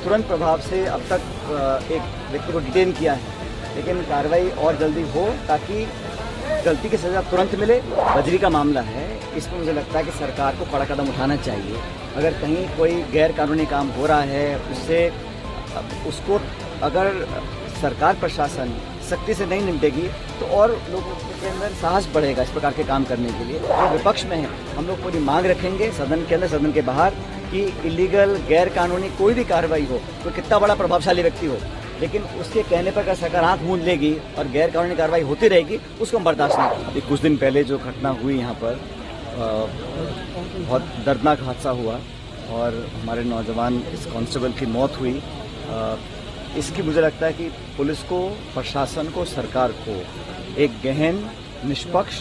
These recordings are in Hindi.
तुरंत प्रभाव से अब तक एक व्यक्ति को डिटेन किया है, लेकिन कार्रवाई और जल्दी हो ताकि गलती की सज़ा तुरंत मिले। बजरी का मामला है, इसमें मुझे लगता है कि सरकार को कड़ा कदम उठाना चाहिए। अगर कहीं कोई गैर कानूनी काम हो रहा है उसको अगर सरकार प्रशासन सख्ती से नहीं निपटेगी तो और लोगों के अंदर साहस बढ़ेगा इस प्रकार के काम करने के लिए। जो विपक्ष में है, हम लोग पूरी मांग रखेंगे सदन के अंदर सदन के बाहर कि इलीगल गैर कानूनी कोई भी कार्रवाई हो, कोई कितना बड़ा प्रभावशाली व्यक्ति हो, लेकिन उसके कहने पर अगर सरकार आंख मूंद लेगी और गैर कानूनी कार्रवाई होती रहेगी, उसको हम बर्दाश्त नहीं करेंगे। कुछ दिन पहले जो घटना हुई यहाँ पर बहुत दर्दनाक हादसा हुआ और हमारे नौजवान इस कांस्टेबल की मौत हुई। इसकी मुझे लगता है कि पुलिस को, प्रशासन को, सरकार को एक गहन, निष्पक्ष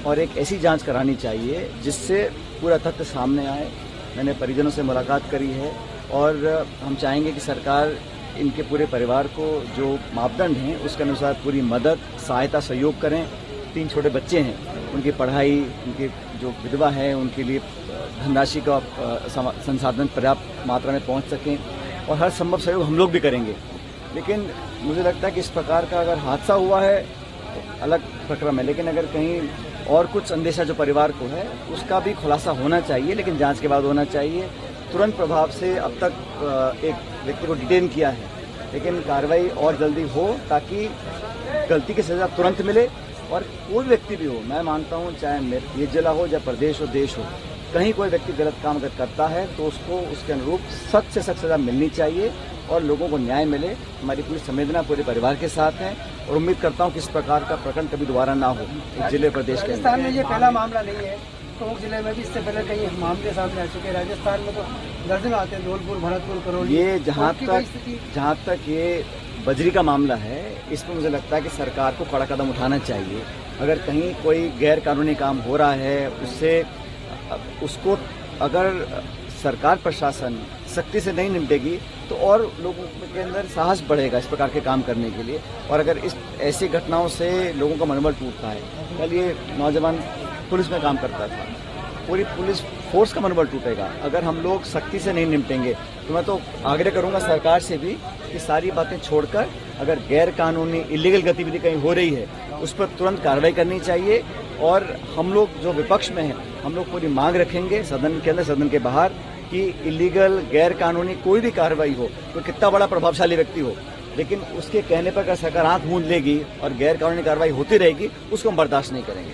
और एक ऐसी जांच करानी चाहिए जिससे पूरा तथ्य सामने आए। मैंने परिजनों से मुलाकात करी है और हम चाहेंगे कि सरकार इनके पूरे परिवार को जो मापदंड हैं उसके अनुसार पूरी मदद, सहायता, सहयोग करें। 3 छोटे बच्चे हैं, उनकी पढ़ाई, उनकी जो विधवा है उनके लिए धनराशि का संसाधन पर्याप्त मात्रा में पहुंच सकें और हर संभव सहयोग हम लोग भी करेंगे। लेकिन मुझे लगता है कि इस प्रकार का अगर हादसा हुआ है तो अलग प्रक्रम है, लेकिन अगर कहीं और कुछ अंदेशा जो परिवार को है उसका भी खुलासा होना चाहिए, लेकिन जांच के बाद होना चाहिए। तुरंत प्रभाव से अब तक एक व्यक्ति को डिटेन किया है, लेकिन कार्रवाई और जल्दी हो ताकि गलती की सज़ा तुरंत मिले। और कोई व्यक्ति भी हो, मैं मानता हूँ चाहे ये जिला हो या प्रदेश हो, देश हो, कहीं कोई व्यक्ति गलत काम अगर करता है तो उसको उसके अनुरूप सख्त से सख्त सज़ा मिलनी चाहिए और लोगों को न्याय मिले। हमारी पूरी संवेदना पूरे परिवार के साथ है और उम्मीद करता हूँ कि इस प्रकार का प्रकरण कभी दोबारा ना हो इस जिले प्रदेश के। राजस्थान में ये पहला मामला नहीं है, टोंक जिले में भी इससे पहले कई मामले सामने आ चुके हैं। राजस्थान में तो दर्जन आते हैं, धौलपुर, भरतपुर, करौली। ये जहाँ तक ये बजरी का मामला है, इसमें मुझे लगता है कि सरकार को कड़ा कदम उठाना चाहिए। अगर कहीं कोई गैर कानूनी काम हो रहा है उसको अगर सरकार प्रशासन सख्ती से नहीं निपटेगी तो और लोगों के अंदर साहस बढ़ेगा इस प्रकार के काम करने के लिए। और अगर इस ऐसी घटनाओं से लोगों का मनोबल टूटता है, कल ये नौजवान पुलिस में काम करता था, पूरी पुलिस फोर्स का मनोबल टूटेगा अगर हम लोग सख्ती से नहीं निपटेंगे। तो मैं तो आग्रह करूंगा सरकार से भी कि सारी बातें छोड़कर अगर गैर कानूनी इलीगल गतिविधि कहीं हो रही है उस पर तुरंत कार्रवाई करनी चाहिए। और हम लोग जो विपक्ष में हैं, हम लोग पूरी मांग रखेंगे सदन के अंदर सदन के बाहर कि इलीगल गैर कानूनी कोई भी कार्रवाई हो, कोई कितना बड़ा प्रभावशाली व्यक्ति हो, लेकिन उसके कहने पर अगर सरकार आंख मूंद लेगी और गैर कानूनी कार्रवाई होती रहेगी, उसको हम बर्दाश्त नहीं करेंगे।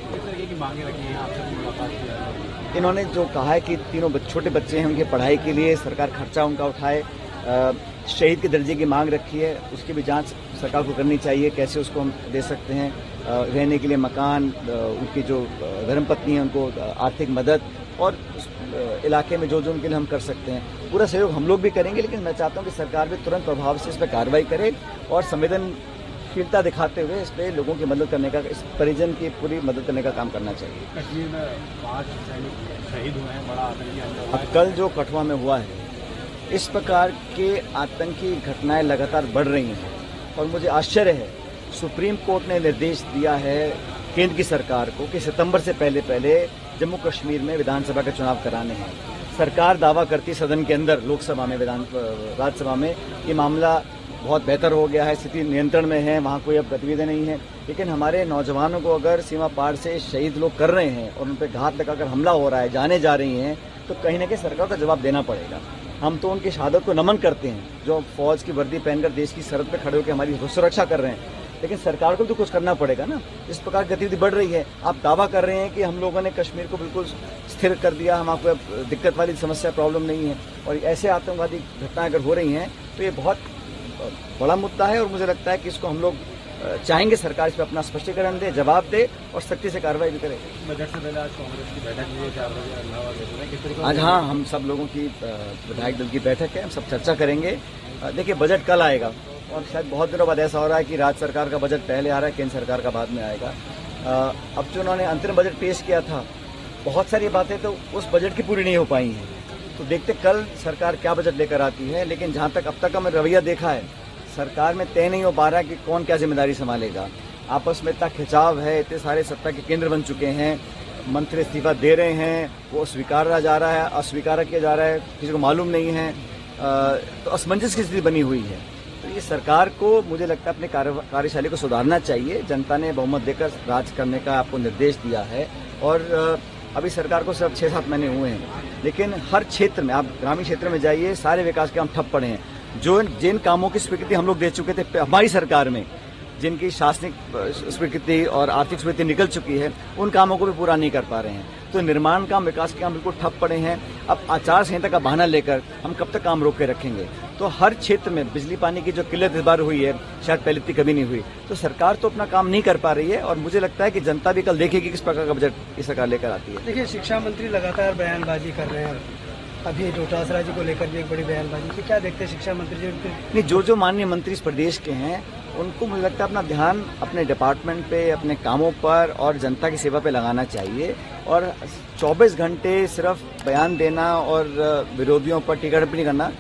इन्होंने जो कहा है कि तीनों छोटे बच्चे हैं, उनकी पढ़ाई के लिए सरकार खर्चा उनका उठाए, शहीद के दर्जे की मांग रखी है, उसकी भी जांच सरकार को करनी चाहिए, कैसे उसको हम दे सकते हैं रहने के लिए मकान, उनकी जो धर्मपत्नी है उनको आर्थिक मदद और उस इलाके में जो जो उनके लिए हम कर सकते हैं पूरा सहयोग हम लोग भी करेंगे। लेकिन मैं चाहता हूं कि सरकार भी तुरंत प्रभाव से इस पर कार्रवाई करे और संवेदनशीलता दिखाते हुए इस पर लोगों की मदद करने का, इस परिजन की पूरी मदद करने का काम करना चाहिए। कश्मीर में 5 सैनिक शहीद हुए हैं, बड़ा आतंकी हमला हुआ है। अब कल जो कठुआ में हुआ है, इस प्रकार के आतंकी घटनाएं लगातार बढ़ रही हैं और मुझे आश्चर्य है, सुप्रीम कोर्ट ने निर्देश दिया है केंद्र की सरकार को कि सितंबर से पहले जम्मू कश्मीर में विधानसभा के चुनाव कराने हैं। सरकार दावा करती सदन के अंदर, लोकसभा में, राज्यसभा में ये मामला बहुत बेहतर हो गया है, स्थिति नियंत्रण में है, वहाँ कोई अब गतिविधि नहीं है। लेकिन हमारे नौजवानों को अगर सीमा पार से शहीद लोग कर रहे हैं और उन पर घात लगाकर हमला हो रहा है, जाने जा रही हैं, तो कहीं ना कहीं सरकार का जवाब देना पड़ेगा। हम तो उनकी शहादत को नमन करते हैं जो फौज की वर्दी पहनकर देश की सरहद पर खड़े होकर हमारी सुरक्षा कर रहे हैं, लेकिन सरकार को तो कुछ करना पड़ेगा ना। इस प्रकार गतिविधि बढ़ रही है, आप दावा कर रहे हैं कि हम लोगों ने कश्मीर को बिल्कुल स्थिर कर दिया, हम आपको दिक्कत वाली समस्या प्रॉब्लम नहीं है, और ऐसे आतंकवादी घटनाएं अगर हो रही हैं तो ये बहुत बड़ा मुद्दा है। और मुझे लगता है कि इसको हम लोग चाहेंगे सरकार इस पर अपना स्पष्टीकरण दे, जवाब दे और सख्ती से कार्रवाई भी करे। बजट से पहले आज कांग्रेस की बैठक हुई है 4 बजे इलाहाबाद में। आज हाँ, हम सब लोगों की विधायक दल की बैठक है, हम सब चर्चा करेंगे। देखिए, बजट कल आएगा और शायद बहुत दिनों बाद ऐसा हो रहा है कि राज्य सरकार का बजट पहले आ रहा है, केंद्र सरकार का बाद में आएगा। अब जो उन्होंने अंतरिम बजट पेश किया था, बहुत सारी बातें तो उस बजट की पूरी नहीं हो पाई हैं, तो देखते कल सरकार क्या बजट लेकर आती है। लेकिन जहाँ तक अब तक हमें रवैया देखा है, सरकार में तय नहीं हो पा रहा है कि कौन क्या जिम्मेदारी संभालेगा। आपस में इतना खिंचाव है, इतने सारे सत्ता के केंद्र बन चुके हैं, मंत्री इस्तीफा दे रहे हैं, वो स्वीकारा जा रहा है, अस्वीकार किया जा रहा है, किसी को मालूम नहीं है। तो असमंजस की स्थिति बनी हुई है। तो ये सरकार को मुझे लगता है अपने कार्यशैली को सुधारना चाहिए। जनता ने बहुमत देकर राज करने का आपको निर्देश दिया है और अभी सरकार को सिर्फ 6-7 महीने हुए हैं, लेकिन हर क्षेत्र में, आप ग्रामीण क्षेत्र में जाइए, सारे विकास के काम ठप पड़े हैं। जिन कामों की स्वीकृति हम लोग दे चुके थे हमारी सरकार में, जिनकी शासनिक स्वीकृति और आर्थिक स्वीकृति निकल चुकी है, उन कामों को भी पूरा नहीं कर पा रहे हैं। तो निर्माण काम, विकास के काम बिल्कुल ठप पड़े हैं। अब आचार संहिता का बहाना लेकर हम कब तक काम रोक के रखेंगे? तो हर क्षेत्र में बिजली पानी की जो किल्लत इस बार हुई है, शायद पहले इतनी कभी नहीं हुई। तो सरकार तो अपना काम नहीं कर पा रही है और मुझे लगता है कि जनता भी कल देखेगी किस प्रकार का बजट ये सरकार लेकर आती है। देखिए, शिक्षा मंत्री लगातार बयानबाजी कर रहे हैं, अभी डोटासरा जी को लेकर भी एक बड़ी बयानबाजी की, क्या देखते हैं शिक्षा मंत्री जी? नहीं, जो माननीय मंत्री इस प्रदेश के हैं, उनको मुझे लगता है अपना ध्यान अपने डिपार्टमेंट पे, अपने कामों पर और जनता की सेवा पे लगाना चाहिए और 24 घंटे सिर्फ बयान देना और विरोधियों पर टीका टिप्पणी करना